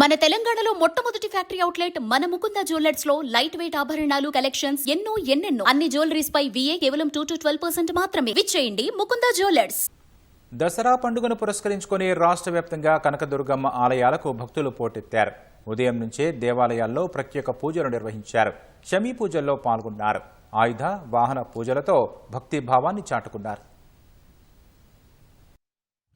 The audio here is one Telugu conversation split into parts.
మన తెలంగాణలో మొట్టమొదటి ఫ్యాక్టరీ అవుట్లెట్ మన ముకుంద జ్యువెలర్స్ లో లైట్ వెయిట్ ఆభరణాలు కలెక్షన్స్ ఎన్నెన్నో అన్ని జ్యువెలరీస్ పై VA కేవలం 2 to 12% మాత్రమే. విచ్చేయండి ముకుంద జ్యువెలర్స్. దసరా పండుగను పురస్కరించుకొని రాష్ట్ర వ్యాప్తంగా కనకదుర్గమ్మ ఆలయాలకు భక్తులు పోటెత్తారు. ఉదయం నుంచే దేవాలయాల్లో ప్రత్యేక పూజలు నిర్వహించారు. శమీ పూజల్లో పాల్గొన్నారు. ఆయుధ వాహన పూజలతో భక్తి భావాన్ని చాటుకున్నారు.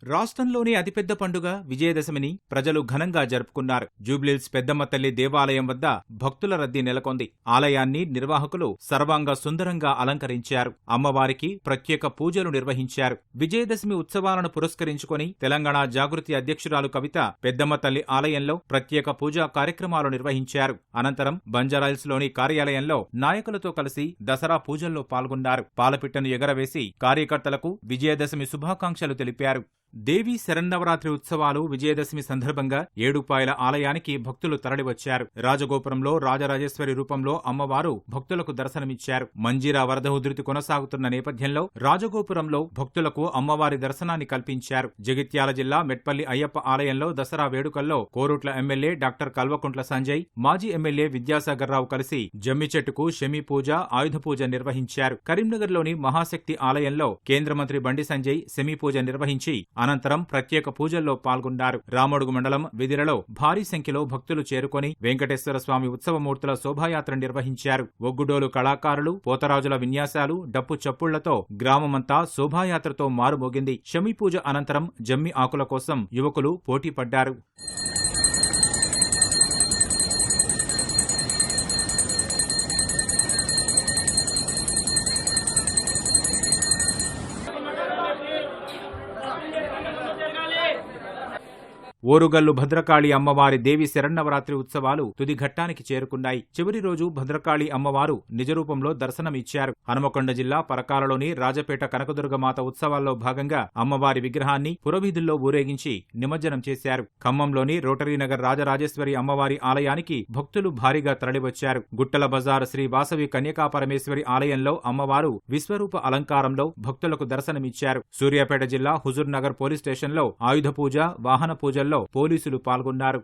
రాష్ట్రంలోని అతిపెద్ద పండుగ విజయదశమిని ప్రజలు ఘనంగా జరుపుకున్నారు. జూబ్లీహిల్స్ పెద్దమ్మ తల్లి దేవాలయం వద్ద భక్తుల రద్దీ నెలకొంది. ఆలయాన్ని నిర్వాహకులు సర్వాంగ సుందరంగా అలంకరించారు. అమ్మవారికి ప్రత్యేక పూజలు నిర్వహించారు. విజయదశమి ఉత్సవాలను పురస్కరించుకొని తెలంగాణ జాగృతి అధ్యక్షురాలు కవిత పెద్దమ్మ తల్లి ఆలయంలో ప్రత్యేక పూజా కార్యక్రమాలు నిర్వహించారు. అనంతరం బంజారాహిల్స్లోని కార్యాలయంలో నాయకులతో కలిసి దసరా పూజల్లో పాల్గొన్నారు. పాలపిట్టను ఎగరవేసి కార్యకర్తలకు విజయదశమి శుభాకాంక్షలు తెలిపారు. దేవీ శరన్నవరాత్రి ఉత్సవాలు విజయదశమి సందర్భంగా ఏడుపాయల ఆలయానికి భక్తులు తరలివచ్చారు. రాజగోపురంలో రాజరాజేశ్వరి రూపంలో అమ్మవారు భక్తులకు దర్శనమిచ్చారు. మంజీరా వరద ఉధృతి కొనసాగుతున్న నేపథ్యంలో రాజగోపురంలో భక్తులకు అమ్మవారి దర్శనాన్ని కల్పించారు. జగిత్యాల జిల్లా మెట్పల్లి అయ్యప్ప ఆలయంలో దసరా వేడుకల్లో కోరుట్ల ఎమ్మెల్యే డాక్టర్ కల్వకుంట్ల సంజయ్, మాజీ ఎమ్మెల్యే విద్యాసాగర్ రావు కలిసి జమ్మి చెట్టుకు శమీ పూజ, ఆయుధ పూజ నిర్వహించారు. కరీంనగర్లోని మహాశక్తి ఆలయంలో కేంద్ర మంత్రి బండి సంజయ్ శమీ పూజ నిర్వహించి అనంతరం ప్రత్యేక పూజల్లో పాల్గొన్నారు. రామడుగు మండలం విదిరలో భారీ సంఖ్యలో భక్తులు చేరుకొని వెంకటేశ్వర స్వామి ఉత్సవమూర్తుల శోభాయాత్ర నిర్వహించారు. ఒగ్గుడోలు కళాకారులు, పోతరాజుల విన్యాసాలు, డప్పు చప్పుళ్లతో గ్రామమంతా శోభాయాత్రతో మారుమోగింది. శమీ పూజ అనంతరం జమ్మి ఆకుల కోసం యువకులు పోటీ పడ్డారు. ఓరుగల్లు భద్రకాళి అమ్మవారి దేవి శరన్నవరాత్రి ఉత్సవాలు తుది ఘట్టానికి చేరుకున్నాయి. చివరి రోజు భద్రకాళి అమ్మవారు నిజరూపంలో దర్శనమిచ్చారు. హనుమకొండ జిల్లా పరకాలలోని రాజపేట కనకదుర్గమాత ఉత్సవాల్లో భాగంగా అమ్మవారి విగ్రహాన్ని పురవీధుల్లో ఊరేగించి నిమజ్జనం చేశారు. ఖమ్మంలోని రోటరీనగర్ రాజరాజేశ్వరి అమ్మవారి ఆలయానికి భక్తులు భారీగా తరలివచ్చారు. గుట్టల బజార్ శ్రీ వాసవి కన్యకాపరమేశ్వరి ఆలయంలో అమ్మవారు విశ్వరూప అలంకారంలో భక్తులకు దర్శనమిచ్చారు. సూర్యాపేట జిల్లా హుజూర్ నగర్ పోలీస్ స్టేషన్లో ఆయుధ పూజ, వాహన పూజల్లో పోలీసులు పాల్గొన్నారు.